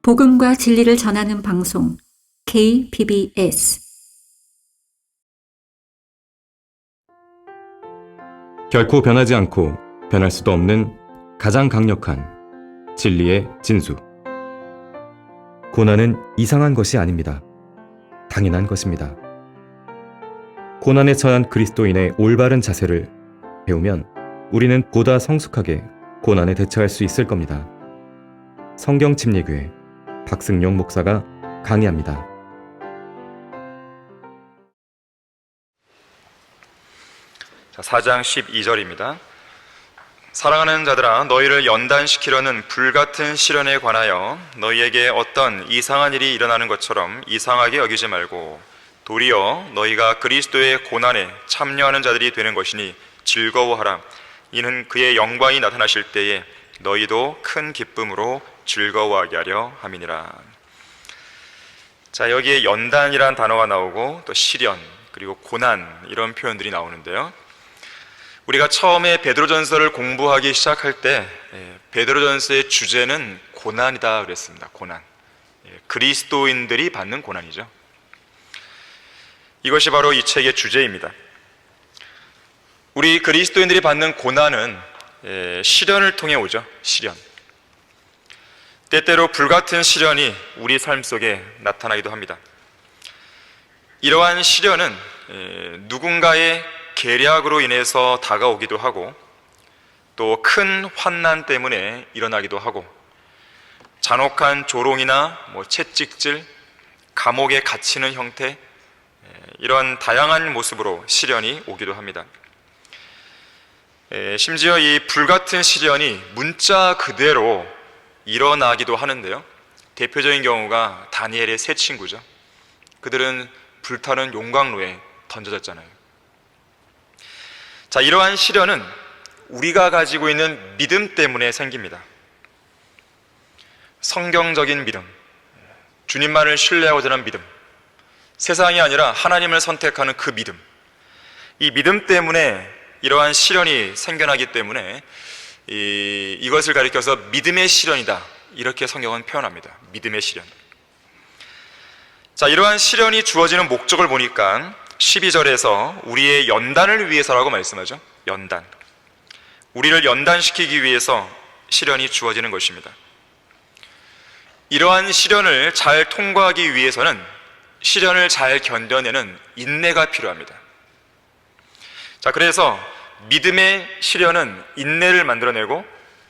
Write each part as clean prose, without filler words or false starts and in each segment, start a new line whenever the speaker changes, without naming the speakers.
복음과 진리를 전하는 방송 KBS.
결코 변하지 않고 변할 수도 없는 가장 강력한 진리의 진수. 고난은 이상한 것이 아닙니다. 당연한 것입니다. 고난에 처한 그리스도인의 올바른 자세를 배우면 우리는 보다 성숙하게 고난에 대처할 수 있을 겁니다. 성경침례교회 박승용 목사가 강의합니다.
자, 4장 12절입니다. 사랑하는 자들아, 너희를 연단시키려는 불같은 시련에 관하여 너희에게 어떤 이상한 일이 일어나는 것처럼 이상하게 여기지 말고 도리어 너희가 그리스도의 고난에 참여하는 자들이 되는 것이니 즐거워하라. 이는 그의 영광이 나타나실 때에 너희도 큰 기쁨으로 즐거워하게 하려 함이니라. 자, 여기에 연단이라는 단어가 나오고 또 시련, 그리고 고난, 이런 표현들이 나오는데요. 우리가 처음에 베드로전서를 공부하기 시작할 때 베드로전서의 주제는 고난이다 그랬습니다. 고난. 그리스도인들이 받는 고난이죠. 이것이 바로 이 책의 주제입니다. 우리 그리스도인들이 받는 고난은 시련을 통해 오죠. 시련. 때때로 불같은 시련이 우리 삶 속에 나타나기도 합니다. 이러한 시련은 누군가의 계략으로 인해서 다가오기도 하고 또 큰 환난 때문에 일어나기도 하고 잔혹한 조롱이나 채찍질, 감옥에 갇히는 형태, 이런 다양한 모습으로 시련이 오기도 합니다. 심지어 이 불같은 시련이 문자 그대로 일어나기도 하는데요. 대표적인 경우가 다니엘의 세 친구죠. 그들은 불타는 용광로에 던져졌잖아요. 자, 이러한 시련은 우리가 가지고 있는 믿음 때문에 생깁니다. 성경적인 믿음, 주님만을 신뢰하고자 하는 믿음, 세상이 아니라 하나님을 선택하는 그 믿음, 이 믿음 때문에 이러한 시련이 생겨나기 때문에 이것을 가리켜서 믿음의 시련이다, 이렇게 성경은 표현합니다. 믿음의 시련. 자, 이러한 시련이 주어지는 목적을 보니까 12절에서 우리의 연단을 위해서라고 말씀하죠. 연단. 우리를 연단시키기 위해서 시련이 주어지는 것입니다. 이러한 시련을 잘 통과하기 위해서는 시련을 잘 견뎌내는 인내가 필요합니다. 자, 그래서 믿음의 시련은 인내를 만들어내고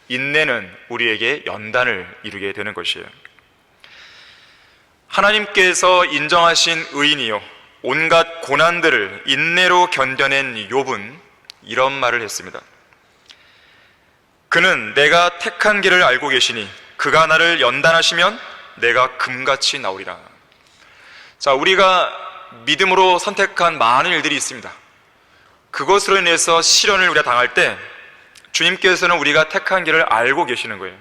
인내는 우리에게 연단을 이루게 되는 것이에요. 하나님께서 인정하신 의인이요 온갖 고난들을 인내로 견뎌낸 욥은 이런 말을 했습니다. 그는 내가 택한 길을 알고 계시니 그가 나를 연단하시면 내가 금같이 나오리라. 자, 우리가 믿음으로 선택한 많은 일들이 있습니다. 그것으로 인해서 시련을 우리가 당할 때 주님께서는 우리가 택한 길을 알고 계시는 거예요.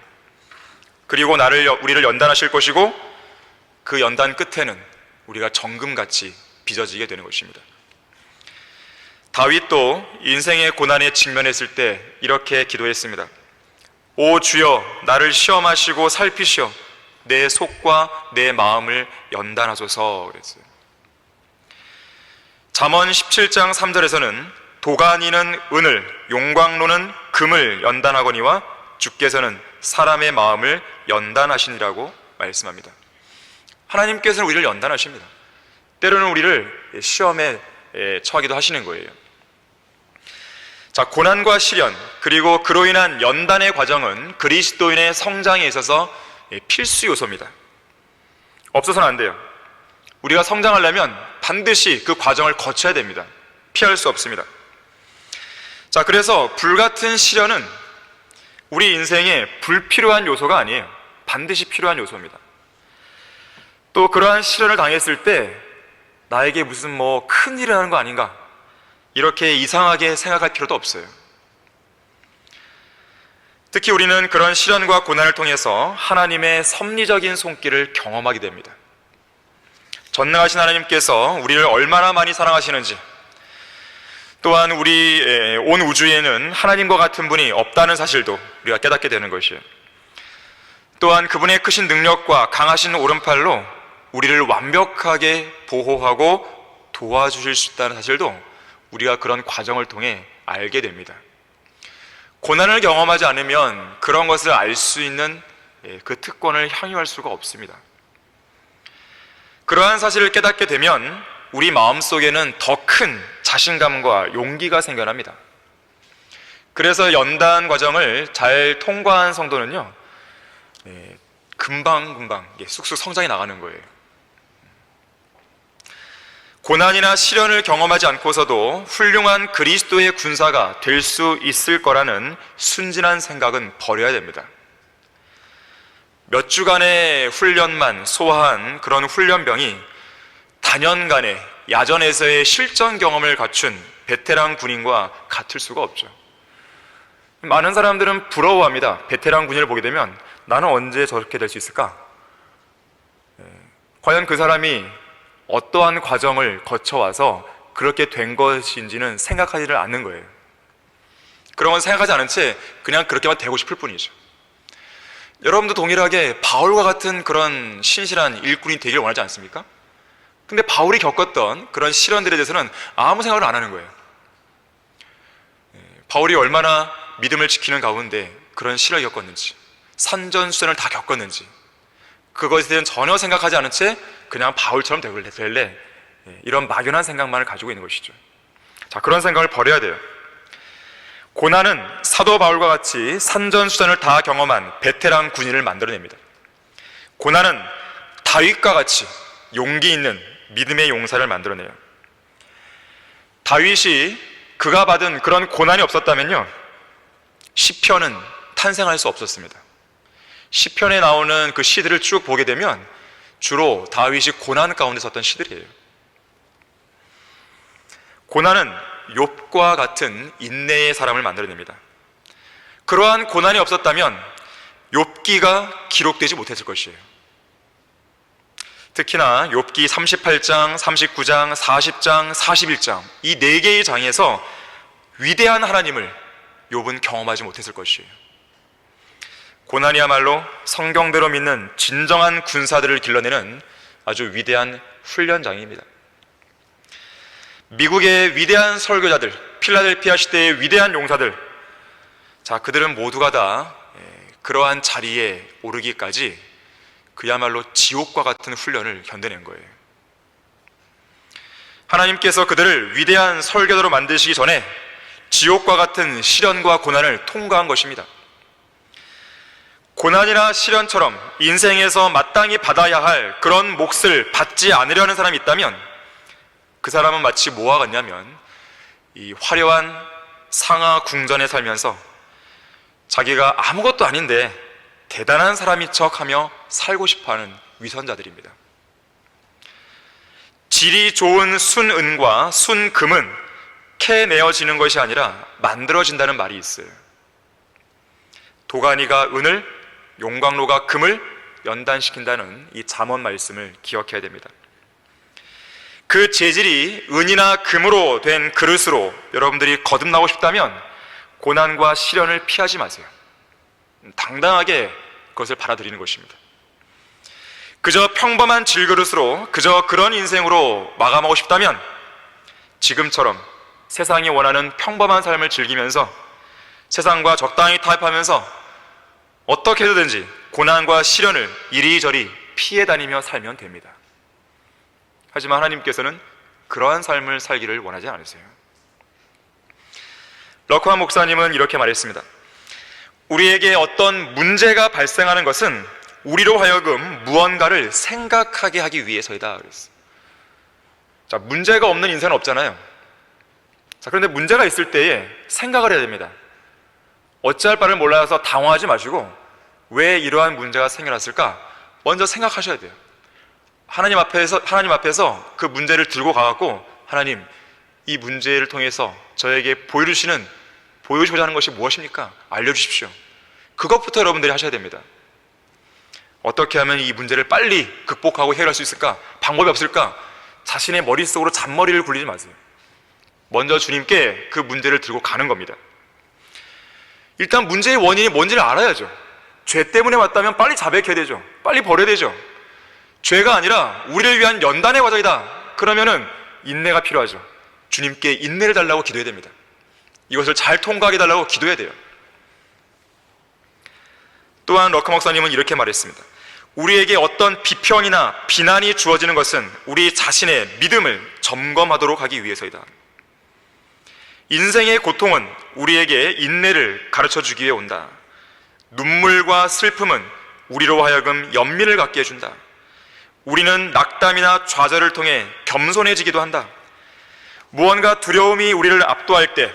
그리고 우리를 연단하실 것이고 그 연단 끝에는 우리가 정금같이 빚어지게 되는 것입니다. 다윗도 인생의 고난에 직면했을 때 이렇게 기도했습니다. 오 주여, 나를 시험하시고 살피시어 내 속과 내 마음을 연단하소서 그랬어요. 잠언 17장 3절에서는 도가니는 은을, 용광로는 금을 연단하거니와 주께서는 사람의 마음을 연단하시니라고 말씀합니다. 하나님께서는 우리를 연단하십니다. 때로는 우리를 시험에 처하기도 하시는 거예요. 자, 고난과 시련, 그리고 그로 인한 연단의 과정은 그리스도인의 성장에 있어서 필수 요소입니다. 없어서는 안 돼요. 우리가 성장하려면 반드시 그 과정을 거쳐야 됩니다. 피할 수 없습니다. 자, 그래서 불같은 시련은 우리 인생에 불필요한 요소가 아니에요. 반드시 필요한 요소입니다. 또 그러한 시련을 당했을 때 나에게 무슨 큰일이 나는 거 아닌가, 이렇게 이상하게 생각할 필요도 없어요. 특히 우리는 그런 시련과 고난을 통해서 하나님의 섭리적인 손길을 경험하게 됩니다. 전능하신 하나님께서 우리를 얼마나 많이 사랑하시는지, 또한 우리 온 우주에는 하나님과 같은 분이 없다는 사실도 우리가 깨닫게 되는 것이에요. 또한 그분의 크신 능력과 강하신 오른팔로 우리를 완벽하게 보호하고 도와주실 수 있다는 사실도 우리가 그런 과정을 통해 알게 됩니다. 고난을 경험하지 않으면 그런 것을 알 수 있는 그 특권을 향유할 수가 없습니다. 그러한 사실을 깨닫게 되면 우리 마음속에는 더 큰 자신감과 용기가 생겨납니다. 그래서 연단 과정을 잘 통과한 성도는요, 금방 쑥쑥 성장해 나가는 거예요. 고난이나 시련을 경험하지 않고서도 훌륭한 그리스도의 군사가 될 수 있을 거라는 순진한 생각은 버려야 됩니다. 몇 주간의 훈련만 소화한 그런 훈련병이 단연간의 야전에서의 실전 경험을 갖춘 베테랑 군인과 같을 수가 없죠. 많은 사람들은 부러워합니다. 베테랑 군인을 보게 되면 나는 언제 저렇게 될 수 있을까? 과연 그 사람이 어떠한 과정을 거쳐와서 그렇게 된 것인지는 생각하지를 않는 거예요. 그런 건 생각하지 않은 채 그냥 그렇게만 되고 싶을 뿐이죠. 여러분도 동일하게 바울과 같은 그런 신실한 일꾼이 되기를 원하지 않습니까? 근데 바울이 겪었던 그런 시련들에 대해서는 아무 생각을 안 하는 거예요. 바울이 얼마나 믿음을 지키는 가운데 그런 시련을 겪었는지, 산전수전을 다 겪었는지, 그것에 대해서는 전혀 생각하지 않은 채 그냥 바울처럼 될래, 이런 막연한 생각만을 가지고 있는 것이죠. 자, 그런 생각을 버려야 돼요. 고난은 사도 바울과 같이 산전수전을 다 경험한 베테랑 군인을 만들어냅니다. 고난은 다윗과 같이 용기 있는 믿음의 용사를 만들어내요. 다윗이 그가 받은 그런 고난이 없었다면요, 시편은 탄생할 수 없었습니다. 시편에 나오는 그 시들을 쭉 보게 되면 주로 다윗이 고난 가운데 썼던 시들이에요. 고난은 욥과 같은 인내의 사람을 만들어냅니다. 그러한 고난이 없었다면 욥기가 기록되지 못했을 것이에요. 특히나 욥기 38장, 39장, 40장, 41장 이 4개의 장에서 위대한 하나님을 욥은 경험하지 못했을 것이에요. 고난이야말로 성경대로 믿는 진정한 군사들을 길러내는 아주 위대한 훈련장입니다. 미국의 위대한 설교자들, 필라델피아 시대의 위대한 용사들, 자, 그들은 모두가 다 그러한 자리에 오르기까지 그야말로 지옥과 같은 훈련을 견뎌낸 거예요. 하나님께서 그들을 위대한 설교자로 만드시기 전에 지옥과 같은 시련과 고난을 통과한 것입니다. 고난이나 시련처럼 인생에서 마땅히 받아야 할 그런 몫을 받지 않으려는 사람이 있다면 그 사람은 마치 뭐와 같냐면 이 화려한 상하 궁전에 살면서 자기가 아무것도 아닌데 대단한 사람인 척하며 살고 싶어하는 위선자들입니다. 질이 좋은 순은과 순금은 캐내어지는 것이 아니라 만들어진다는 말이 있어요. 도가니가 은을, 용광로가 금을 연단시킨다는 이 잠언 말씀을 기억해야 됩니다. 그 재질이 은이나 금으로 된 그릇으로 여러분들이 거듭나고 싶다면 고난과 시련을 피하지 마세요. 당당하게 그것을 받아들이는 것입니다. 그저 평범한 질그릇으로 그저 그런 인생으로 마감하고 싶다면 지금처럼 세상이 원하는 평범한 삶을 즐기면서 세상과 적당히 타협하면서 어떻게 해서든지 고난과 시련을 이리저리 피해 다니며 살면 됩니다. 하지만 하나님께서는 그러한 삶을 살기를 원하지 않으세요. 러크만 목사님은 이렇게 말했습니다. 우리에게 어떤 문제가 발생하는 것은 우리로 하여금 무언가를 생각하게 하기 위해서이다 그랬어요. 자, 문제가 없는 인생은 없잖아요. 자, 그런데 문제가 있을 때에 생각을 해야 됩니다. 어찌할 바를 몰라서 당황하지 마시고 왜 이러한 문제가 생겨났을까? 먼저 생각하셔야 돼요. 하나님 앞에서 그 문제를 들고 가갖고 하나님, 이 문제를 통해서 저에게 보여주고자 하는 것이 무엇입니까? 알려주십시오. 그것부터 여러분들이 하셔야 됩니다. 어떻게 하면 이 문제를 빨리 극복하고 해결할 수 있을까? 방법이 없을까? 자신의 머릿속으로 잔머리를 굴리지 마세요. 먼저 주님께 그 문제를 들고 가는 겁니다. 일단 문제의 원인이 뭔지를 알아야죠. 죄 때문에 왔다면 빨리 자백해야 되죠. 빨리 버려야 되죠. 죄가 아니라 우리를 위한 연단의 과정이다. 그러면은 인내가 필요하죠. 주님께 인내를 달라고 기도해야 됩니다. 이것을 잘 통과하게 달라고 기도해야 돼요. 또한 러커 목사님은 이렇게 말했습니다. 우리에게 어떤 비평이나 비난이 주어지는 것은 우리 자신의 믿음을 점검하도록 하기 위해서이다. 인생의 고통은 우리에게 인내를 가르쳐 주기 위해 온다. 눈물과 슬픔은 우리로 하여금 연민을 갖게 해준다. 우리는 낙담이나 좌절을 통해 겸손해지기도 한다. 무언가 두려움이 우리를 압도할 때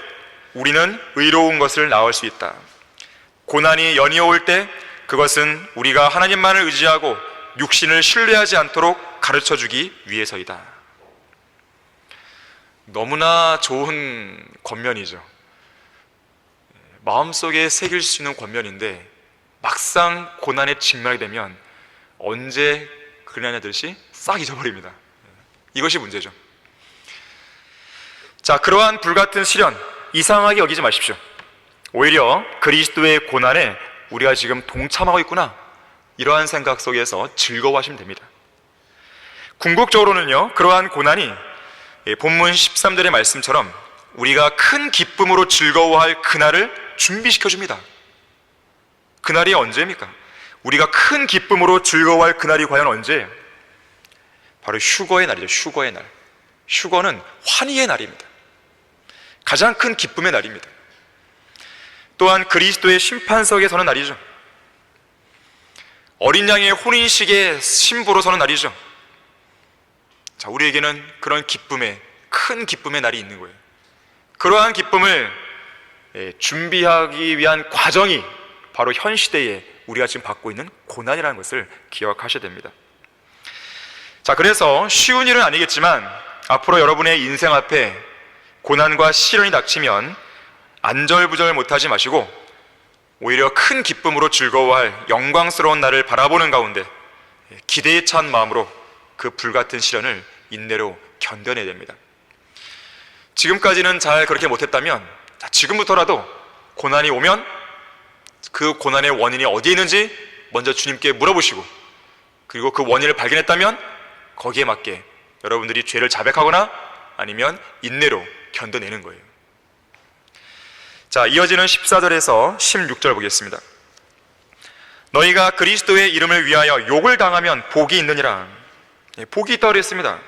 우리는 의로운 것을 낳을 수 있다. 고난이 연이어올 때 그것은 우리가 하나님만을 의지하고 육신을 신뢰하지 않도록 가르쳐 주기 위해서이다. 너무나 좋은 권면이죠. 마음속에 새길 수 있는 권면인데 막상 고난에 직면하게 되면 언제 그러냐듯이 싹 잊어버립니다. 이것이 문제죠. 자, 그러한 불같은 시련 이상하게 여기지 마십시오. 오히려 그리스도의 고난에 우리가 지금 동참하고 있구나, 이러한 생각 속에서 즐거워하시면 됩니다. 궁극적으로는요, 그러한 고난이 본문 13절의 말씀처럼 우리가 큰 기쁨으로 즐거워할 그날을 준비시켜줍니다. 그날이 언제입니까? 우리가 큰 기쁨으로 즐거워할 그날이 과연 언제예요? 바로 휴거의 날이죠. 휴거의 날. 휴거는 환희의 날입니다. 가장 큰 기쁨의 날입니다. 또한 그리스도의 심판석에 서는 날이죠. 어린 양의 혼인식에 신부로 서는 날이죠. 자, 우리에게는 그런 기쁨의, 큰 기쁨의 날이 있는 거예요. 그러한 기쁨을 준비하기 위한 과정이 바로 현 시대에 우리가 지금 받고 있는 고난이라는 것을 기억하셔야 됩니다. 자, 그래서 쉬운 일은 아니겠지만 앞으로 여러분의 인생 앞에 고난과 시련이 닥치면 안절부절 못하지 마시고 오히려 큰 기쁨으로 즐거워할 영광스러운 날을 바라보는 가운데 기대에 찬 마음으로 그 불같은 시련을 인내로 견뎌내야 됩니다. 지금까지는 잘 그렇게 못했다면 지금부터라도 고난이 오면 그 고난의 원인이 어디에 있는지 먼저 주님께 물어보시고, 그리고 그 원인을 발견했다면 거기에 맞게 여러분들이 죄를 자백하거나 아니면 인내로 견뎌내는 거예요. 자, 이어지는 14절에서 16절 보겠습니다. 너희가 그리스도의 이름을 위하여 욕을 당하면 복이 있느니라. 복이 있다고 그랬습니다.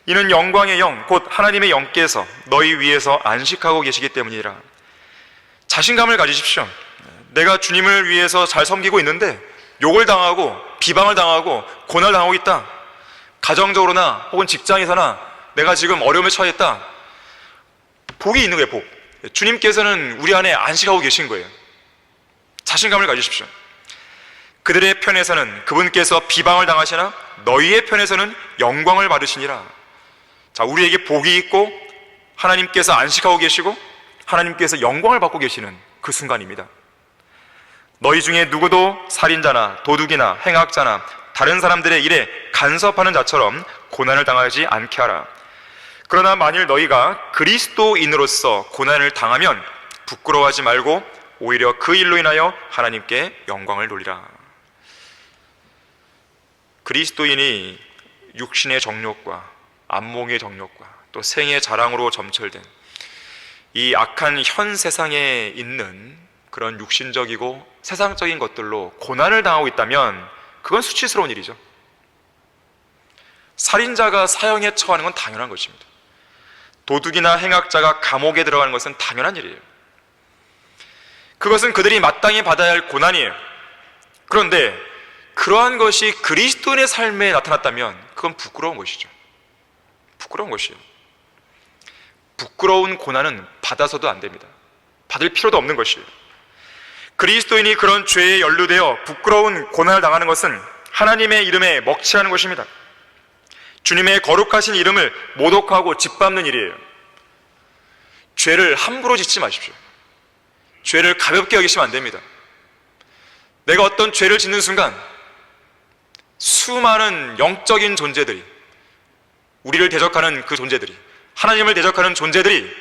이는 영광의 영, 곧 하나님의 영께서 너희 위에서 안식하고 계시기 때문이라. 자신감을 가지십시오. 내가 주님을 위해서 잘 섬기고 있는데 욕을 당하고 비방을 당하고 고난을 당하고 있다. 가정적으로나 혹은 직장에서나 내가 지금 어려움에 처해 있다. 복이 있는 거예요. 복. 주님께서는 우리 안에 안식하고 계신 거예요. 자신감을 가지십시오. 그들의 편에서는 그분께서 비방을 당하시나 너희의 편에서는 영광을 받으시니라. 자, 우리에게 복이 있고 하나님께서 안식하고 계시고 하나님께서 영광을 받고 계시는 그 순간입니다. 너희 중에 누구도 살인자나 도둑이나 행악자나 다른 사람들의 일에 간섭하는 자처럼 고난을 당하지 않게 하라. 그러나 만일 너희가 그리스도인으로서 고난을 당하면 부끄러워하지 말고 오히려 그 일로 인하여 하나님께 영광을 돌리라. 그리스도인이 육신의 정욕과 안목의 정욕과 또 생의 자랑으로 점철된 이 악한 현 세상에 있는 그런 육신적이고 세상적인 것들로 고난을 당하고 있다면 그건 수치스러운 일이죠. 살인자가 사형에 처하는 건 당연한 것입니다. 도둑이나 행악자가 감옥에 들어가는 것은 당연한 일이에요. 그것은 그들이 마땅히 받아야 할 고난이에요. 그런데 그러한 것이 그리스도인의 삶에 나타났다면 그건 부끄러운 것이죠. 부끄러운 것이에요. 부끄러운 고난은 받아서도 안 됩니다. 받을 필요도 없는 것이에요. 그리스도인이 그런 죄에 연루되어 부끄러운 고난을 당하는 것은 하나님의 이름에 먹칠하는 것입니다. 주님의 거룩하신 이름을 모독하고 짓밟는 일이에요. 죄를 함부로 짓지 마십시오. 죄를 가볍게 여기시면 안 됩니다. 내가 어떤 죄를 짓는 순간 수많은 영적인 존재들이, 우리를 대적하는 그 존재들이, 하나님을 대적하는 존재들이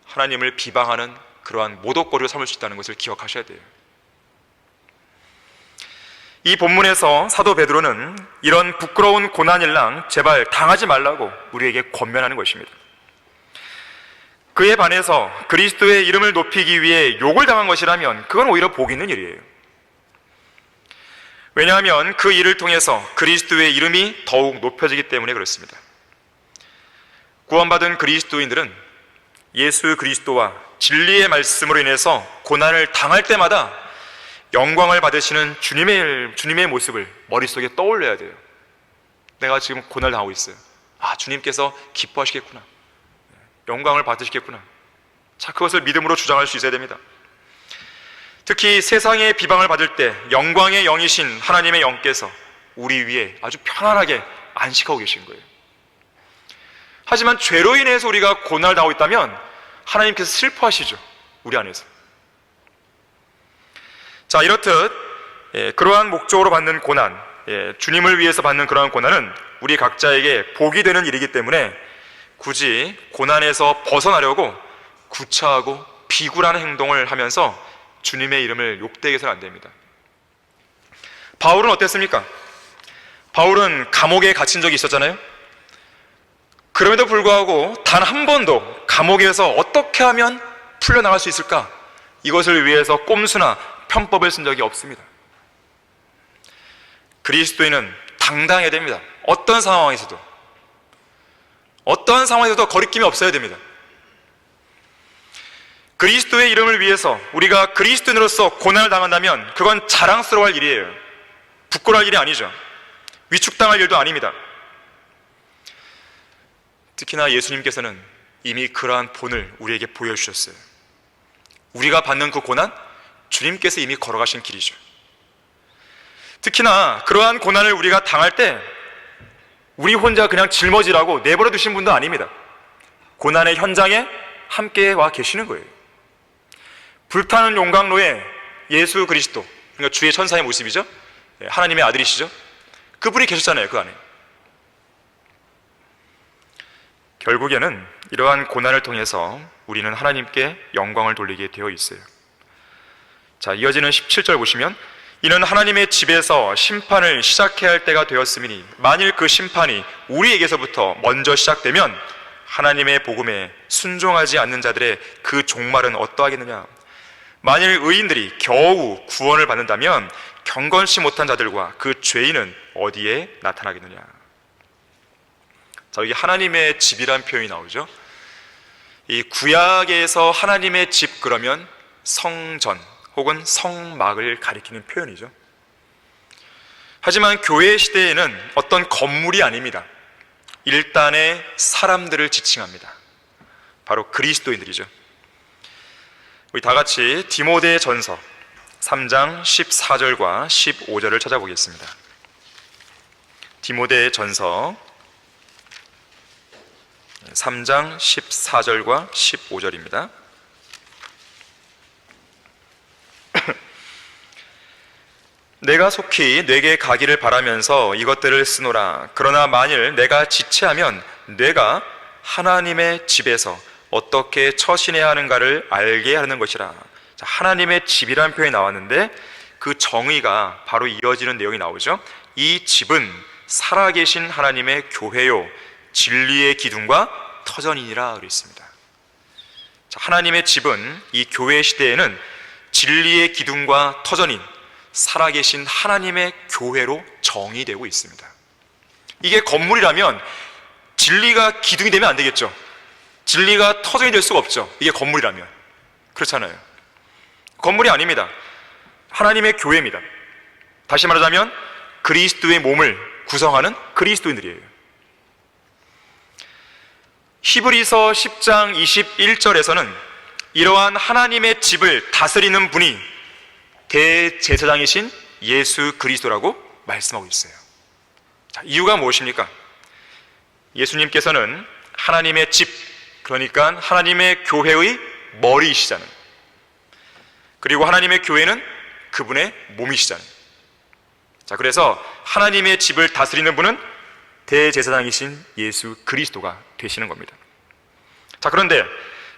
하나님을 비방하는 그러한 모독거리로 삼을 수 있다는 것을 기억하셔야 돼요. 이 본문에서 사도 베드로는 이런 부끄러운 고난일랑 제발 당하지 말라고 우리에게 권면하는 것입니다. 그에 반해서 그리스도의 이름을 높이기 위해 욕을 당한 것이라면 그건 오히려 복 있는 일이에요. 왜냐하면 그 일을 통해서 그리스도의 이름이 더욱 높여지기 때문에 그렇습니다. 구원받은 그리스도인들은 예수 그리스도와 진리의 말씀으로 인해서 고난을 당할 때마다 영광을 받으시는 주님의 모습을 머릿속에 떠올려야 돼요. 내가 지금 고난을 당하고 있어요. 아, 주님께서 기뻐하시겠구나. 영광을 받으시겠구나. 자, 그것을 믿음으로 주장할 수 있어야 됩니다. 특히 세상의 비방을 받을 때 영광의 영이신 하나님의 영께서 우리 위에 아주 편안하게 안식하고 계신 거예요. 하지만 죄로 인해서 우리가 고난을 당하고 있다면 하나님께서 슬퍼하시죠. 우리 안에서. 자, 이렇듯 그러한 목적으로 받는 고난, 주님을 위해서 받는 그러한 고난은 우리 각자에게 복이 되는 일이기 때문에 굳이 고난에서 벗어나려고 구차하고 비굴한 행동을 하면서 주님의 이름을 욕되게 해서는 안 됩니다. 바울은 어땠습니까? 바울은 감옥에 갇힌 적이 있었잖아요. 그럼에도 불구하고 단 한 번도 감옥에서 어떻게 하면 풀려나갈 수 있을까? 이것을 위해서 꼼수나 편법을 쓴 적이 없습니다. 그리스도인은 당당해야 됩니다. 어떤 상황에서도 거리낌이 없어야 됩니다. 그리스도의 이름을 위해서 우리가 그리스도인으로서 고난을 당한다면 그건 자랑스러워할 일이에요. 부끄러워할 일이 아니죠. 위축당할 일도 아닙니다. 특히나 예수님께서는 이미 그러한 본을 우리에게 보여주셨어요. 우리가 받는 그 고난, 주님께서 이미 걸어가신 길이죠. 특히나 그러한 고난을 우리가 당할 때 우리 혼자 그냥 짊어지라고 내버려 두신 분도 아닙니다. 고난의 현장에 함께 와 계시는 거예요. 불타는 용광로에 예수 그리스도, 그러니까 주의 천사의 모습이죠. 하나님의 아들이시죠. 그분이 계셨잖아요, 그 안에. 결국에는 이러한 고난을 통해서 우리는 하나님께 영광을 돌리게 되어 있어요. 자, 이어지는 17절 보시면, 이는 하나님의 집에서 심판을 시작해야 할 때가 되었으니 만일 그 심판이 우리에게서부터 먼저 시작되면 하나님의 복음에 순종하지 않는 자들의 그 종말은 어떠하겠느냐. 만일 의인들이 겨우 구원을 받는다면 경건치 못한 자들과 그 죄인은 어디에 나타나겠느냐. 자, 여기 하나님의 집이란 표현이 나오죠. 이 구약에서 하나님의 집 그러면 성전 혹은 성막을 가리키는 표현이죠. 하지만 교회 시대에는 어떤 건물이 아닙니다. 일단의 사람들을 지칭합니다. 바로 그리스도인들이죠. 우리 다 같이 디모데 전서 3장 14절과 15절을 찾아보겠습니다. 디모데 전서 3장 14절과 15절입니다. 내가 속히 내게 가기를 바라면서 이것들을 쓰노라. 그러나 만일 내가 지체하면 내가 하나님의 집에서 어떻게 처신해야 하는가를 알게 하는 것이라. 자, 하나님의 집이라는 표현이 나왔는데 그 정의가 바로 이어지는 내용이 나오죠. 이 집은 살아계신 하나님의 교회요 진리의 기둥과 터전이니라 그랬습니다. 자, 하나님의 집은 이 교회 시대에는 진리의 기둥과 터전인 살아계신 하나님의 교회로 정의되고 있습니다. 이게 건물이라면 진리가 기둥이 되면 안 되겠죠. 진리가 터전이 될 수가 없죠. 이게 건물이라면. 그렇잖아요. 건물이 아닙니다. 하나님의 교회입니다. 다시 말하자면 그리스도의 몸을 구성하는 그리스도인들이에요. 히브리서 10장 21절에서는 이러한 하나님의 집을 다스리는 분이 대제사장이신 예수 그리스도라고 말씀하고 있어요. 자, 이유가 무엇입니까? 예수님께서는 하나님의 집, 그러니까 하나님의 교회의 머리이시잖아요. 그리고 하나님의 교회는 그분의 몸이시잖아요. 자, 그래서 하나님의 집을 다스리는 분은 대제사장이신 예수 그리스도가 되시는 겁니다. 자, 그런데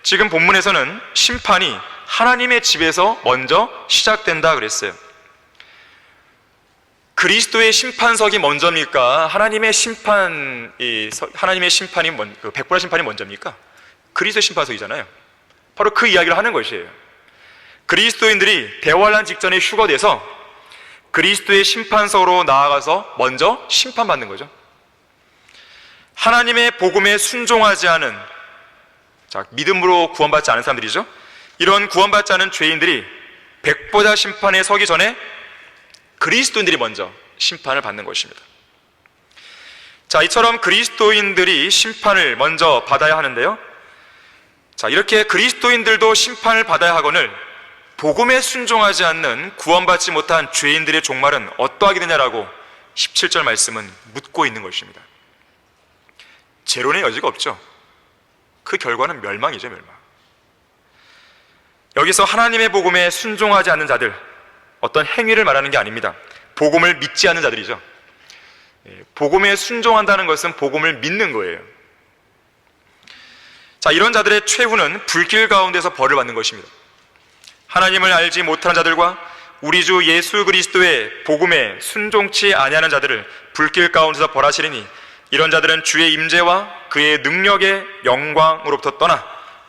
지금 본문에서는 심판이 하나님의 집에서 먼저 시작된다 그랬어요. 그리스도의 심판석이 먼저입니까? 하나님의 심판이 그 백보라 심판이 먼저입니까? 그리스도의 심판석이잖아요. 바로 그 이야기를 하는 것이에요. 그리스도인들이 대환란 직전에 휴거돼서 그리스도의 심판석으로 나아가서 먼저 심판받는 거죠. 하나님의 복음에 순종하지 않은, 믿음으로 구원받지 않은 사람들이죠. 이런 구원받지 않은 죄인들이 백보자 심판에 서기 전에 그리스도인들이 먼저 심판을 받는 것입니다. 이처럼 그리스도인들이 심판을 먼저 받아야 하는데요. 이렇게 그리스도인들도 심판을 받아야 하거늘 복음에 순종하지 않는 구원받지 못한 죄인들의 종말은 어떠하게 되냐라고 17절 말씀은 묻고 있는 것입니다. 재론의 여지가 없죠. 그 결과는 멸망이죠, 멸망. 여기서 하나님의 복음에 순종하지 않는 자들, 어떤 행위를 말하는 게 아닙니다. 복음을 믿지 않는 자들이죠. 복음에 순종한다는 것은 복음을 믿는 거예요. 이런 자들의 최후는 불길 가운데서 벌을 받는 것입니다. 하나님을 알지 못하는 자들과 우리 주 예수 그리스도의 복음에 순종치 아니하는 자들을 불길 가운데서 벌하시리니 이런 자들은 주의 임재와 그의 능력의 영광으로부터 떠나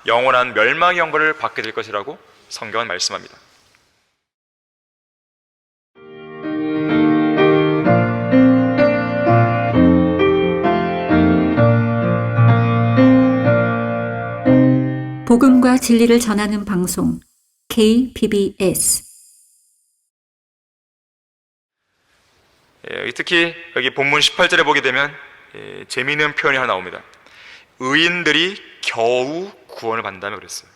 영원한 멸망의 형벌을 받게 될 것이라고 성경은 말씀합니다.
복음과 진리를 전하는 방송 KBS.
특히 여기 본문 18절에 보게 되면 재미있는 표현이 하나 나옵니다. 의인들이 겨우 구원을 받는다며 그랬어요.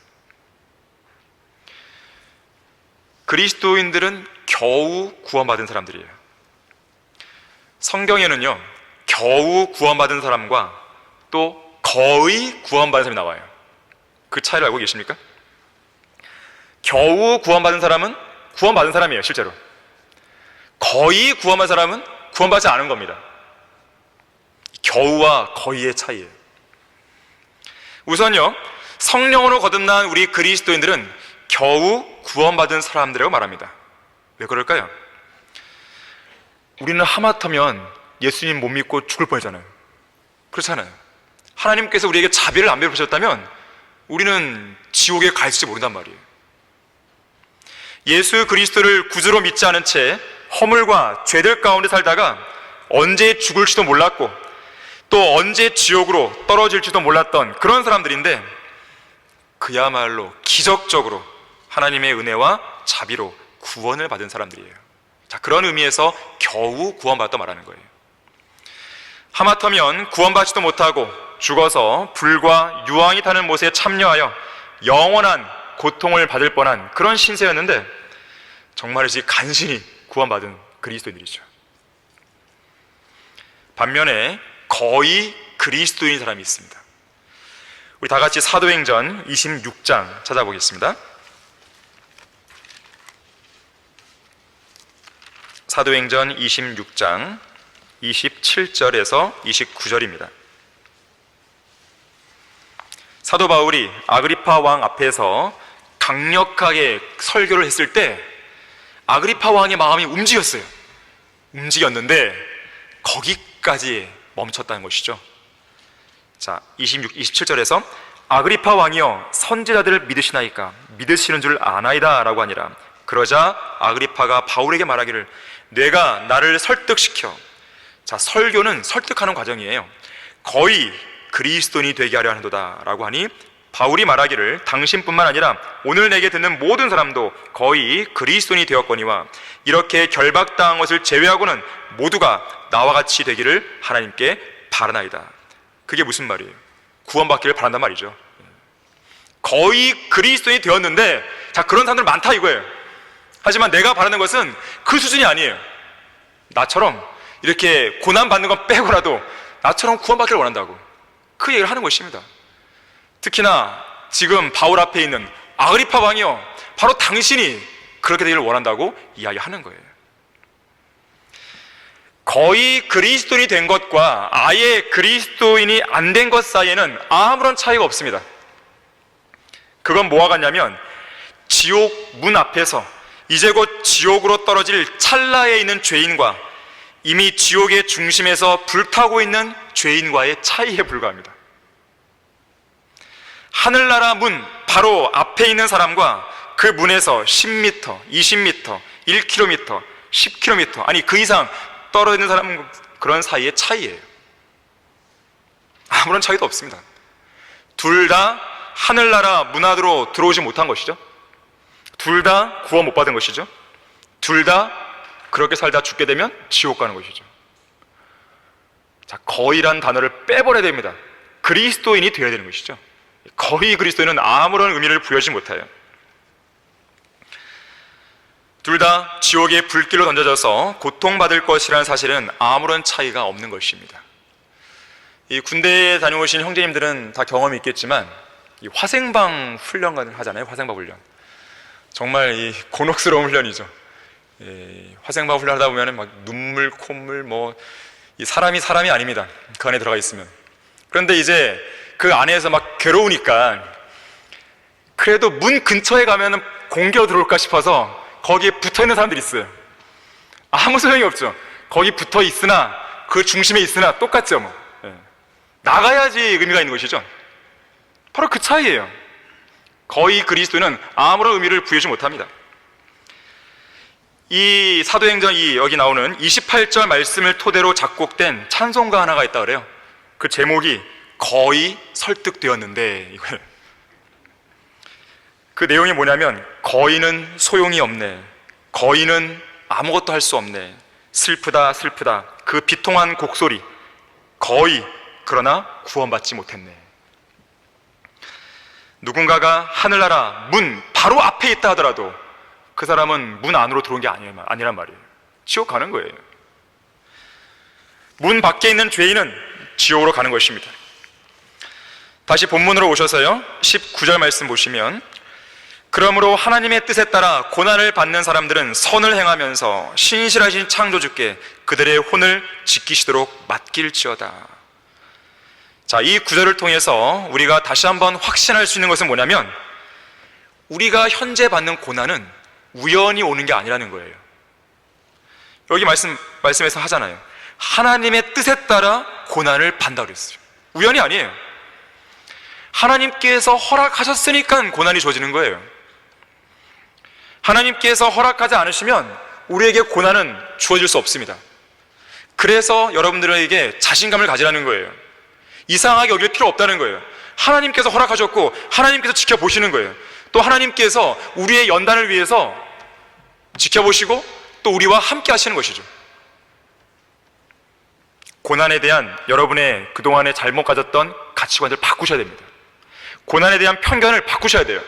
그리스도인들은 겨우 구원받은 사람들이에요. 성경에는요, 겨우 구원받은 사람과 또 거의 구원받은 사람이 나와요. 그 차이를 알고 계십니까? 겨우 구원받은 사람은 구원받은 사람이에요, 실제로. 거의 구원받은 사람은 구원받지 않은 겁니다. 겨우와 거의의 차이예요. 우선요, 성령으로 거듭난 우리 그리스도인들은 겨우 구원받은 사람들이라고 말합니다. 왜 그럴까요? 우리는 하마터면 예수님 못 믿고 죽을 뻔했잖아요. 그렇잖아요. 하나님께서 우리에게 자비를 안 베푸셨다면 우리는 지옥에 가 있을지 모른단 말이에요. 예수 그리스도를 구주로 믿지 않은 채 허물과 죄들 가운데 살다가 언제 죽을지도 몰랐고 또 언제 지옥으로 떨어질지도 몰랐던 그런 사람들인데, 그야말로 기적적으로 하나님의 은혜와 자비로 구원을 받은 사람들이에요. 그런 의미에서 겨우 구원받았다 말하는 거예요. 하마터면 구원받지도 못하고 죽어서 불과 유황이 타는 못에 참여하여 영원한 고통을 받을 뻔한 그런 신세였는데, 정말이지 간신히 구원받은 그리스도인들이죠. 반면에 거의 그리스도인 사람이 있습니다. 우리 다 같이 사도행전 26장 찾아보겠습니다. 사도행전 26장 27절에서 29절입니다. 사도 바울이 아그리파 왕 앞에서 강력하게 설교를 했을 때 아그리파 왕의 마음이 움직였는데 거기까지 멈췄다는 것이죠. 27절에서 아그리파 왕이여 선지자들을 믿으시나이까? 믿으시는 줄 아나이다 라고 하니라. 그러자 아그리파가 바울에게 말하기를 내가 나를 설득시켜. 설교는 설득하는 과정이에요. 거의 그리스도인이 되게 하려 하는도다 라고 하니 바울이 말하기를 당신뿐만 아니라 오늘 내게 듣는 모든 사람도 거의 그리스도인이 되었거니와 이렇게 결박당한 것을 제외하고는 모두가 나와 같이 되기를 하나님께 바라나이다. 그게 무슨 말이에요? 구원받기를 바란단 말이죠. 거의 그리스도인이 되었는데 그런 사람들 많다 이거예요. 하지만 내가 바라는 것은 그 수준이 아니에요. 나처럼 이렇게 고난받는 건 빼고라도 나처럼 구원받기를 원한다고 그 얘기를 하는 것입니다. 특히나 지금 바울 앞에 있는 아그리파 왕이요, 바로 당신이 그렇게 되기를 원한다고 이야기하는 거예요. 거의 그리스도인이 된 것과 아예 그리스도인이 안 된 것 사이에는 아무런 차이가 없습니다. 그건 뭐와 같냐면 지옥 문 앞에서 이제 곧 지옥으로 떨어질 찰나에 있는 죄인과 이미 지옥의 중심에서 불타고 있는 죄인과의 차이에 불과합니다. 하늘나라 문 바로 앞에 있는 사람과 그 문에서 10m, 20m, 1km, 10km, 아니 그 이상 떨어져 있는 사람은 그런 사이의 차이예요. 아무런 차이도 없습니다. 둘 다 하늘나라 문 안으로 들어오지 못한 것이죠. 둘 다 구원 못 받은 것이죠. 둘 다 그렇게 살다 죽게 되면 지옥 가는 것이죠. 자, 거의란 단어를 빼버려야 됩니다. 그리스도인이 되어야 되는 것이죠. 거의 그리스도인은 아무런 의미를 부여하지 못해요. 둘 다 지옥의 불길로 던져져서 고통받을 것이라는 사실은 아무런 차이가 없는 것입니다. 이 군대에 다녀오신 형제님들은 다 경험이 있겠지만 이 화생방 훈련을 하잖아요. 화생방 훈련. 정말 이 곤혹스러운 훈련이죠. 화생방 훈련하다 보면 막 눈물, 콧물, 이 사람이 아닙니다. 그 안에 들어가 있으면. 그런데 이제 그 안에서 막 괴로우니까 그래도 문 근처에 가면 공겨 들어올까 싶어서 거기에 붙어 있는 사람들이 있어요. 아무 소용이 없죠. 거기 붙어 있으나 그 중심에 있으나 똑같죠. 나가야지 의미가 있는 것이죠. 바로 그 차이예요. 거의 그리스도는 아무런 의미를 부여하지 못합니다. 이 사도행전 여기 나오는 28절 말씀을 토대로 작곡된 찬송가 하나가 있다 그래요. 그 제목이 거의 설득되었는데, 이걸 그 내용이 뭐냐면 거의는 소용이 없네, 거의는 아무것도 할 수 없네, 슬프다 슬프다 그 비통한 곡소리, 거의 그러나 구원받지 못했네. 누군가가 하늘나라 문 바로 앞에 있다 하더라도 그 사람은 문 안으로 들어온 게 아니란 말이에요. 지옥 가는 거예요. 문 밖에 있는 죄인은 지옥으로 가는 것입니다. 다시 본문으로 오셔서요 19절 말씀 보시면, 그러므로 하나님의 뜻에 따라 고난을 받는 사람들은 선을 행하면서 신실하신 창조주께 그들의 혼을 지키시도록 맡길지어다. 자, 이 구절을 통해서 우리가 다시 한번 확신할 수 있는 것은 뭐냐면, 우리가 현재 받는 고난은 우연히 오는 게 아니라는 거예요. 여기 말씀에서 하잖아요. 하나님의 뜻에 따라 고난을 받는다고 그랬어요. 우연이 아니에요. 하나님께서 허락하셨으니까 고난이 주어지는 거예요. 하나님께서 허락하지 않으시면 우리에게 고난은 주어질 수 없습니다. 그래서 여러분들에게 자신감을 가지라는 거예요. 이상하게 여길 필요 없다는 거예요. 하나님께서 허락하셨고 하나님께서 지켜보시는 거예요. 또 하나님께서 우리의 연단을 위해서 지켜보시고 또 우리와 함께 하시는 것이죠. 고난에 대한 여러분의 그동안에 잘못 가졌던 가치관을 바꾸셔야 됩니다. 고난에 대한 편견을 바꾸셔야 돼요.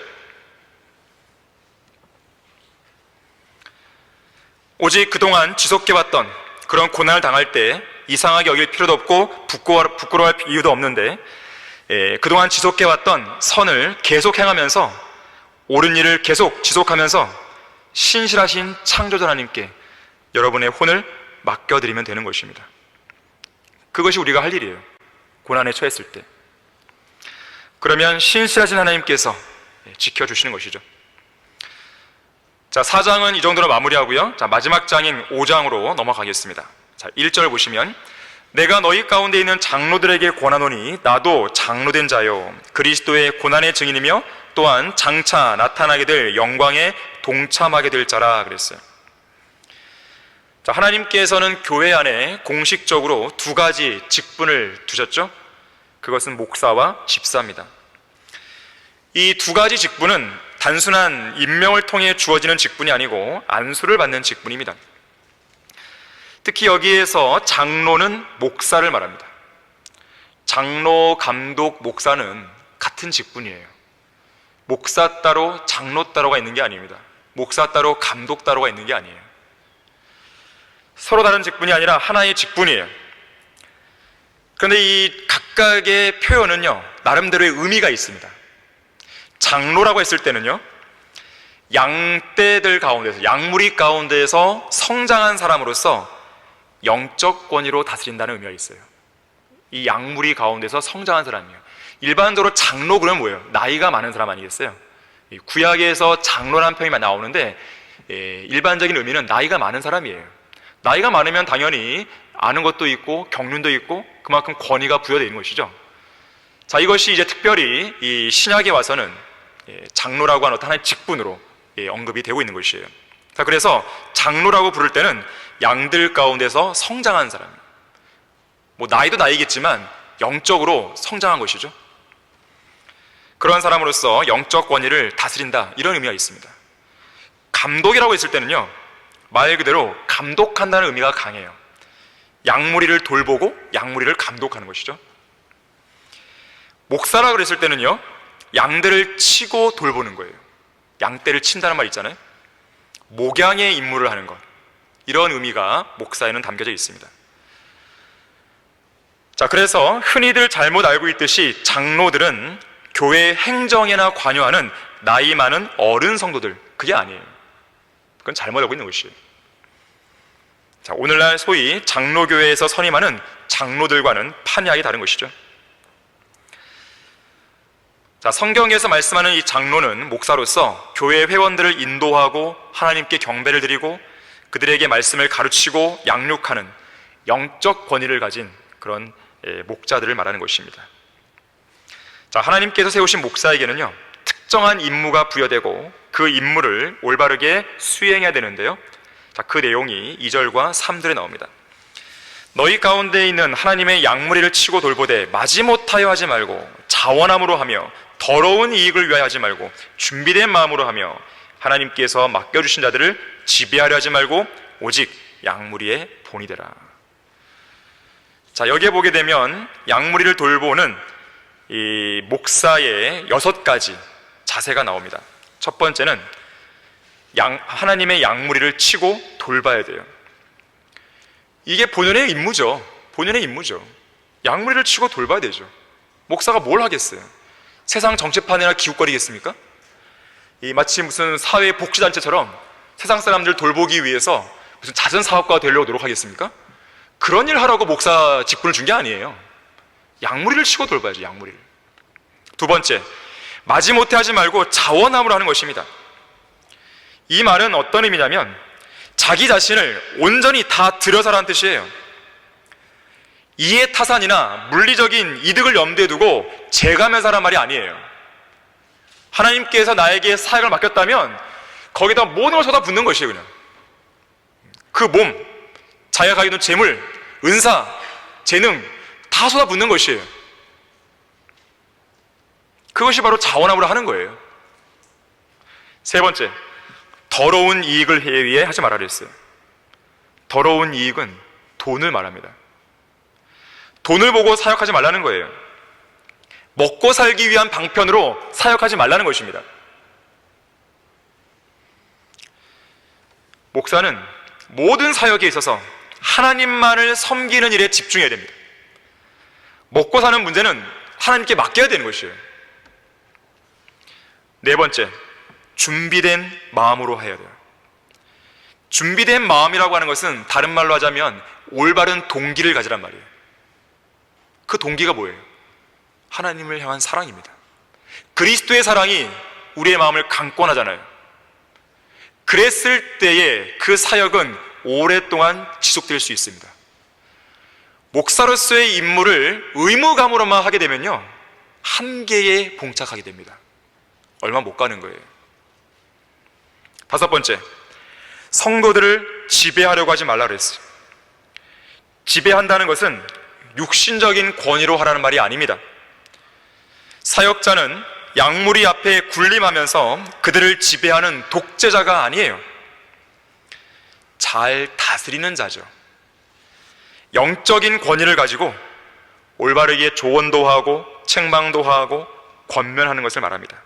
오직 그동안 지속해왔던 그런 고난을 당할 때 이상하게 여길 필요도 없고 부끄러워할 이유도 없는데, 그동안 지속해왔던 선을 계속 행하면서 옳은 일을 계속 지속하면서 신실하신 창조자 하나님께 여러분의 혼을 맡겨드리면 되는 것입니다. 그것이 우리가 할 일이에요. 고난에 처했을 때. 그러면 신실하신 하나님께서 지켜주시는 것이죠. 자, 4장은 이 정도로 마무리하고요. 자, 마지막 장인 5장으로 넘어가겠습니다. 자, 1절 보시면, 내가 너희 가운데 있는 장로들에게 권하노니 나도 장로된 자요 그리스도의 고난의 증인이며 또한 장차 나타나게 될 영광에 동참하게 될 자라 그랬어요. 자, 하나님께서는 교회 안에 공식적으로 두 가지 직분을 두셨죠. 그것은 목사와 집사입니다. 이 두 가지 직분은 단순한 임명을 통해 주어지는 직분이 아니고 안수를 받는 직분입니다. 특히 여기에서 장로는 목사를 말합니다. 장로, 감독, 목사는 같은 직분이에요. 목사 따로 장로 따로가 있는 게 아닙니다. 목사 따로 감독 따로가 있는 게 아니에요. 서로 다른 직분이 아니라 하나의 직분이에요. 그런데 이 각각의 표현은요 나름대로의 의미가 있습니다. 장로라고 했을 때는요, 양떼들 가운데서, 양무리 가운데서 성장한 사람으로서 영적 권위로 다스린다는 의미가 있어요. 이 양무리 가운데서 성장한 사람이에요. 일반적으로 장로 그러면 뭐예요? 나이가 많은 사람 아니겠어요? 구약에서 장로라는 표현이 나오는데 일반적인 의미는 나이가 많은 사람이에요. 나이가 많으면 당연히 아는 것도 있고 경륜도 있고 그만큼 권위가 부여되어 있는 것이죠. 자, 이것이 이제 특별히 이 신약에 와서는 장로라고 하는 어떤 하나의 직분으로 언급이 되고 있는 것이에요. 자, 그래서 장로라고 부를 때는 양들 가운데서 성장한 사람, 나이도 나이겠지만 영적으로 성장한 것이죠. 그런 사람으로서 영적 권위를 다스린다, 이런 의미가 있습니다. 감독이라고 했을 때는요, 말 그대로 감독한다는 의미가 강해요. 양무리를 돌보고 양무리를 감독하는 것이죠. 목사라고 그랬을 때는요, 양들을 치고 돌보는 거예요. 양떼를 친다는 말 있잖아요. 목양의 임무를 하는 것, 이런 의미가 목사에는 담겨져 있습니다. 자, 그래서 흔히들 잘못 알고 있듯이 장로들은 교회 행정에나 관여하는 나이 많은 어른 성도들, 그게 아니에요. 그건 잘못 알고 있는 것이에요. 자, 오늘날 소위 장로교회에서 선임하는 장로들과는 판이하게 다른 것이죠. 자, 성경에서 말씀하는 이 장로는 목사로서 교회 회원들을 인도하고 하나님께 경배를 드리고 그들에게 말씀을 가르치고 양육하는 영적 권위를 가진 그런 목자들을 말하는 것입니다. 자, 하나님께서 세우신 목사에게는요, 특정한 임무가 부여되고 그 임무를 올바르게 수행해야 되는데요. 자, 그 내용이 2절과 3절에 나옵니다. 너희 가운데 있는 하나님의 양무리를 치고 돌보되 마지못하여 하지 말고 자원함으로 하며 더러운 이익을 위하여 하지 말고 준비된 마음으로 하며 하나님께서 맡겨주신 자들을 지배하려 하지 말고 오직 양무리의 본이 되라. 자, 여기에 보게 되면 양무리를 돌보는 이 목사의 6가지 자세가 나옵니다. 첫 번째는 하나님의 양무리를 치고 돌봐야 돼요. 이게 본연의 임무죠. 본연의 임무죠. 양무리를 치고 돌봐야 되죠. 목사가 뭘 하겠어요? 세상 정치판이나 기웃거리겠습니까? 마치 무슨 사회 복지단체처럼 세상 사람들 돌보기 위해서 무슨 잦은 사업가가 되려고 노력하겠습니까? 그런 일 하라고 목사 직분을 준 게 아니에요. 양무리를 치고 돌봐야죠. 양무리를. 두 번째, 마지못해 하지 말고 자원함으로 하는 것입니다. 이 말은 어떤 의미냐면 자기 자신을 온전히 다 들여서라는 뜻이에요. 이해타산이나 물리적인 이득을 염두에 두고 재가면서라는 말이 아니에요. 하나님께서 나에게 사역을 맡겼다면 거기다 모든 걸 쏟아붓는 것이에요. 그냥 그 몸, 자기가 가지고 있는 재물, 은사, 재능 다 쏟아붓는 것이에요. 그것이 바로 자원함으로 하는 거예요. 세 번째, 더러운 이익을 위해 하지 말아라 했어요. 더러운 이익은 돈을 말합니다. 돈을 보고 사역하지 말라는 거예요. 먹고 살기 위한 방편으로 사역하지 말라는 것입니다. 목사는 모든 사역에 있어서 하나님만을 섬기는 일에 집중해야 됩니다. 먹고 사는 문제는 하나님께 맡겨야 되는 것이에요. 네 번째, 준비된 마음으로 해야 돼요. 준비된 마음이라고 하는 것은 다른 말로 하자면 올바른 동기를 가지란 말이에요. 그 동기가 뭐예요? 하나님을 향한 사랑입니다. 그리스도의 사랑이 우리의 마음을 강권하잖아요. 그랬을 때에 그 사역은 오랫동안 지속될 수 있습니다. 목사로서의 임무를 의무감으로만 하게 되면요, 한계에 봉착하게 됩니다. 얼마 못 가는 거예요. 다섯 번째, 성도들을 지배하려고 하지 말라 그랬어요. 지배한다는 것은 육신적인 권위로 하라는 말이 아닙니다. 사역자는 양무리 앞에 군림하면서 그들을 지배하는 독재자가 아니에요. 잘 다스리는 자죠. 영적인 권위를 가지고 올바르게 조언도 하고 책망도 하고 권면하는 것을 말합니다.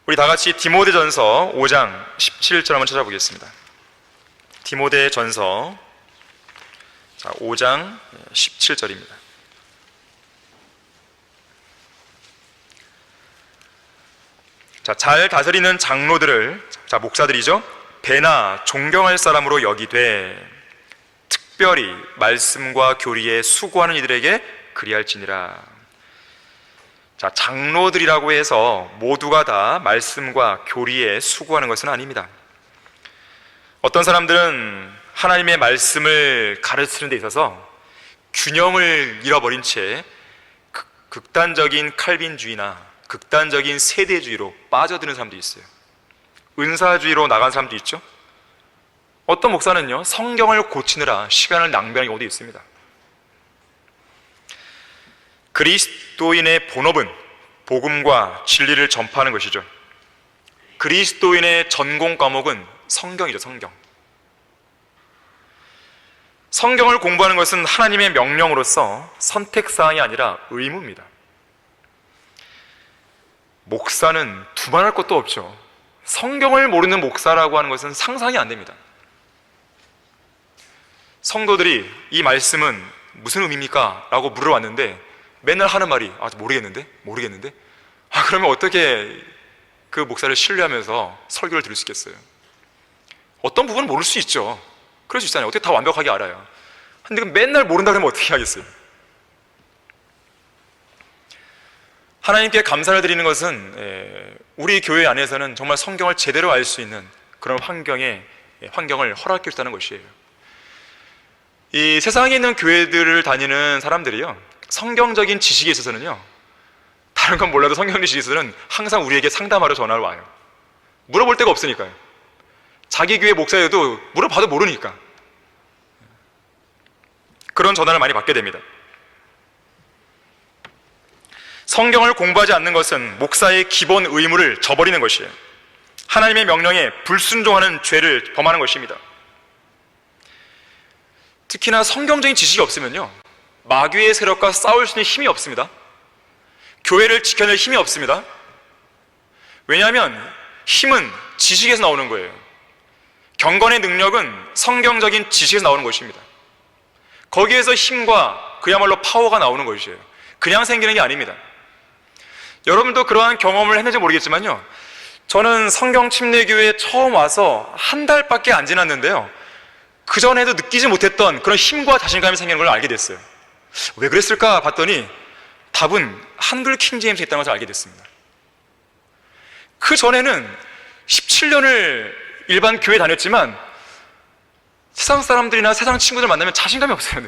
우리 다 같이 디모데전서 5장 17절 한번 찾아보겠습니다. 디모데전서 5장 17절입니다. 잘 다스리는 장로들을, 목사들이죠, 배나 존경할 사람으로 여기되 특별히 말씀과 교리에 수고하는 이들에게 그리할지니라. 장로들이라고 해서 모두가 다 말씀과 교리에 수고하는 것은 아닙니다. 어떤 사람들은 하나님의 말씀을 가르치는 데 있어서 균형을 잃어버린 채 극단적인 칼빈주의나 극단적인 세대주의로 빠져드는 사람도 있어요. 은사주의로 나간 사람도 있죠. 어떤 목사는요, 성경을 고치느라 시간을 낭비하는 경우도 있습니다. 그리스도인의 본업은 복음과 진리를 전파하는 것이죠. 그리스도인의 전공 과목은 성경이죠, 성경. 성경을 공부하는 것은 하나님의 명령으로서 선택사항이 아니라 의무입니다. 목사는 두말할 것도 없죠. 성경을 모르는 목사라고 하는 것은 상상이 안 됩니다. 성도들이 이 말씀은 무슨 의미입니까? 라고 물어봤는데 맨날 하는 말이 모르겠는데? 그러면 어떻게 그 목사를 신뢰하면서 설교를 들을 수 있겠어요? 어떤 부분은 모를 수 있죠. 그럴 수 있잖아요. 어떻게 다 완벽하게 알아요. 근데 맨날 모른다 그러면 어떻게 하겠어요? 하나님께 감사를 드리는 것은 우리 교회 안에서는 정말 성경을 제대로 알 수 있는 그런 환경을 허락해 주다는 것이에요. 이 세상에 있는 교회들을 다니는 사람들이요, 성경적인 지식에 있어서는요, 다른 건 몰라도 성경적인 지식에 있어서는 항상 우리에게 상담하러 전화를 와요. 물어볼 데가 없으니까요. 자기 교회 목사여도 물어봐도 모르니까 그런 전화를 많이 받게 됩니다. 성경을 공부하지 않는 것은 목사의 기본 의무를 저버리는 것이에요. 하나님의 명령에 불순종하는 죄를 범하는 것입니다. 특히나 성경적인 지식이 없으면요, 마귀의 세력과 싸울 수 있는 힘이 없습니다. 교회를 지켜낼 힘이 없습니다. 왜냐하면 힘은 지식에서 나오는 거예요. 경건의 능력은 성경적인 지식에서 나오는 것입니다. 거기에서 힘과 그야말로 파워가 나오는 것이에요. 그냥 생기는 게 아닙니다. 여러분도 그러한 경험을 했는지 모르겠지만요, 저는 성경 침례교회에 처음 와서 한 달밖에 안 지났는데요, 그전에도 느끼지 못했던 그런 힘과 자신감이 생기는 걸 알게 됐어요. 왜 그랬을까 봤더니 답은 한글 킹제임스에 있다는 것을 알게 됐습니다. 그 전에는 17년을 일반 교회 다녔지만 세상 사람들이나 세상 친구들 만나면 자신감이 없어요.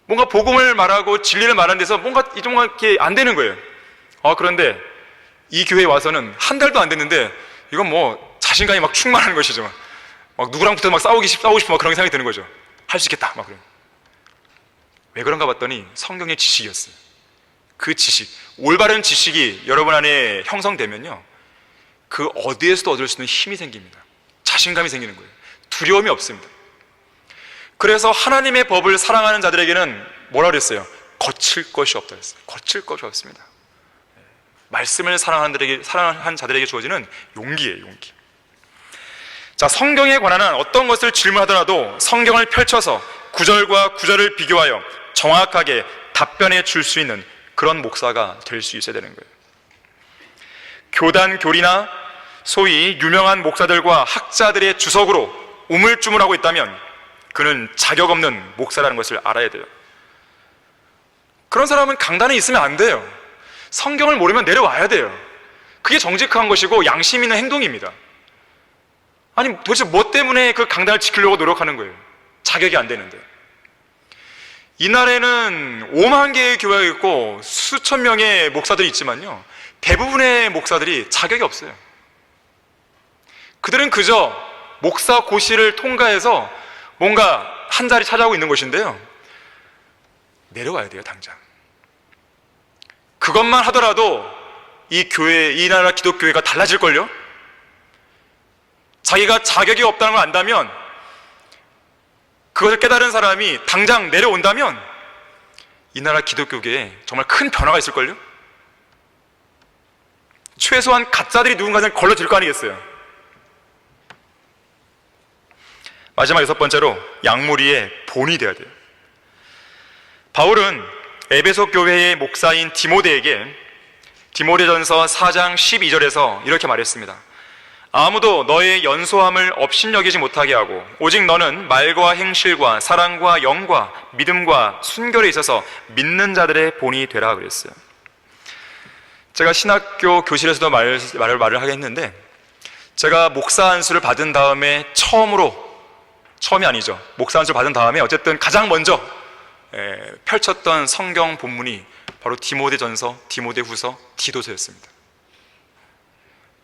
뭔가 복음을 말하고 진리를 말하는 데서 뭔가 이렇게 안 되는 거예요. 그런데 이 교회에 와서는 한 달도 안 됐는데 이건 뭐 자신감이 막 충만한 것이죠. 막 누구랑 붙어서 막 싸우고 싶고 막 그런 생각이 드는 거죠. 할 수 있겠다 막 그런. 왜 그런가 봤더니 성경의 지식이었어요. 그 지식, 올바른 지식이 여러분 안에 형성되면요, 그 어디에서도 얻을 수 있는 힘이 생깁니다. 자신감이 생기는 거예요. 두려움이 없습니다. 그래서 하나님의 법을 사랑하는 자들에게는 뭐라 그랬어요? 거칠 것이 없다 그랬어요. 거칠 것이 없습니다. 말씀을 사랑한 자들에게 주어지는 용기예요, 용기. 자, 성경에 관한 한 어떤 것을 질문하더라도 성경을 펼쳐서 구절과 구절을 비교하여 정확하게 답변해 줄 수 있는 그런 목사가 될 수 있어야 되는 거예요. 교단 교리나 소위 유명한 목사들과 학자들의 주석으로 우물쭈물하고 있다면 그는 자격 없는 목사라는 것을 알아야 돼요. 그런 사람은 강단에 있으면 안 돼요. 성경을 모르면 내려와야 돼요. 그게 정직한 것이고 양심 있는 행동입니다. 아니 도대체 뭐 때문에 그 강단을 지키려고 노력하는 거예요? 자격이 안 되는데. 이날에는 5만 개의 교회가 있고 수천 명의 목사들이 있지만요, 대부분의 목사들이 자격이 없어요. 그들은 그저 목사 고시를 통과해서 뭔가 한 자리 차지하고 있는 것인데요, 내려와야 돼요, 당장. 그것만 하더라도 이 교회, 이 나라 기독교회가 달라질걸요? 자기가 자격이 없다는 걸 안다면, 그것을 깨달은 사람이 당장 내려온다면 이 나라 기독교계에 정말 큰 변화가 있을걸요? 최소한 가짜들이 누군가는 걸러질 거 아니겠어요? 마지막 6번째로 양무리의 본이 되어야 돼요. 바울은 에베소 교회의 목사인 디모데에게 디모데전서 4장 12절에서 이렇게 말했습니다. 아무도 너의 연소함을 업신여기지 못하게 하고 오직 너는 말과 행실과 사랑과 영과 믿음과 순결에 있어서 믿는 자들의 본이 되라 그랬어요. 제가 신학교 교실에서도 말을 하게 했는데, 제가 목사 안수를 받은 다음에 처음으로 처음이 아니죠. 목사 안수를 받은 다음에 어쨌든 가장 먼저 펼쳤던 성경 본문이 바로 디모데전서, 디모데후서, 디도서였습니다.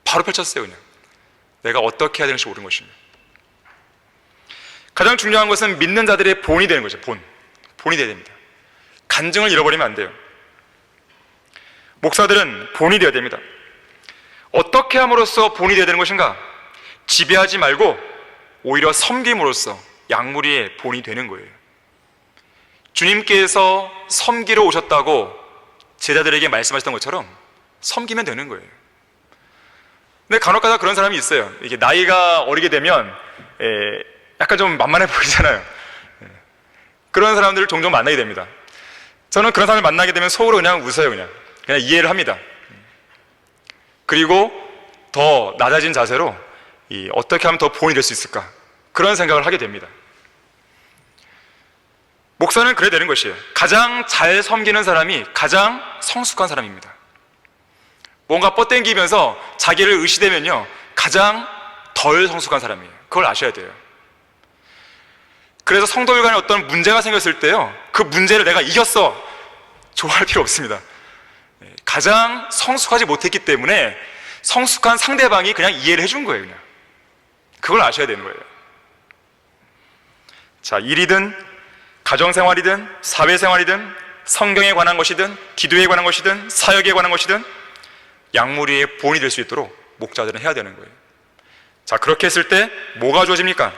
바로 펼쳤어요. 그냥 내가 어떻게 해야 되는지 모르는 것입니다. 가장 중요한 것은 믿는 자들의 본이 되는 거죠. 본이 되어야 됩니다. 간증을 잃어버리면 안 돼요. 목사들은 본이 되어야 됩니다. 어떻게 함으로써 본이 되어야 되는 것인가? 지배하지 말고 오히려 섬김으로써 양무리의 본이 되는 거예요. 주님께서 섬기러 오셨다고 제자들에게 말씀하셨던 것처럼 섬기면 되는 거예요. 근데 간혹가다 그런 사람이 있어요. 이게 나이가 어리게 되면 약간 좀 만만해 보이잖아요. 그런 사람들을 종종 만나게 됩니다. 저는 그런 사람을 만나게 되면 속으로 그냥 웃어요. 그냥 이해를 합니다. 그리고 더 낮아진 자세로 어떻게 하면 더 본이 될 수 있을까, 그런 생각을 하게 됩니다. 목사는 그래야 되는 것이에요. 가장 잘 섬기는 사람이 가장 성숙한 사람입니다. 뭔가 뻗땡기면서 자기를 의시되면요, 가장 덜 성숙한 사람이에요. 그걸 아셔야 돼요. 그래서 성도들 간에 어떤 문제가 생겼을 때요, 그 문제를 내가 이겼어, 좋아할 필요 없습니다. 가장 성숙하지 못했기 때문에 성숙한 상대방이 그냥 이해를 해준 거예요. 그냥 그걸 아셔야 되는 거예요. 자, 일이든 가정생활이든 사회생활이든 성경에 관한 것이든 기도에 관한 것이든 사역에 관한 것이든 양무리의 본이 될 수 있도록 목자들은 해야 되는 거예요. 자, 그렇게 했을 때 뭐가 주어집니까?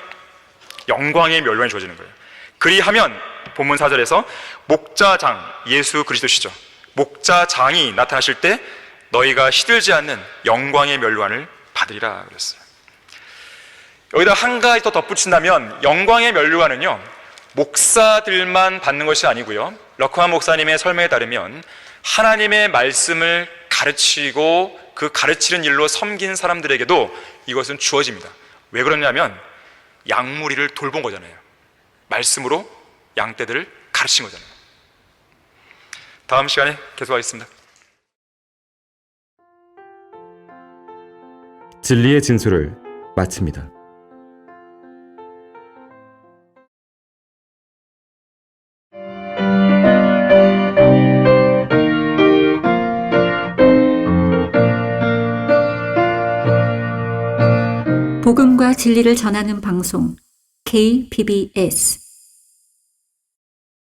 영광의 멸관이 주어지는 거예요. 그리하면 본문 4절에서 목자장, 예수 그리스도시죠. 목자장이 나타나실 때 너희가 시들지 않는 영광의 멸관을 받으리라 그랬어요. 여기다 한 가지 더 덧붙인다면 영광의 멸관은요, 목사들만 받는 것이 아니고요, 러크만 목사님의 설명에 따르면 하나님의 말씀을 가르치고 그 가르치는 일로 섬긴 사람들에게도 이것은 주어집니다. 왜 그러냐면 양무리를 돌본 거잖아요. 말씀으로 양떼들을 가르친 거잖아요. 다음 시간에 계속하겠습니다.
진리의 진수를 마칩니다.
복음과 진리를 전하는 방송 KBS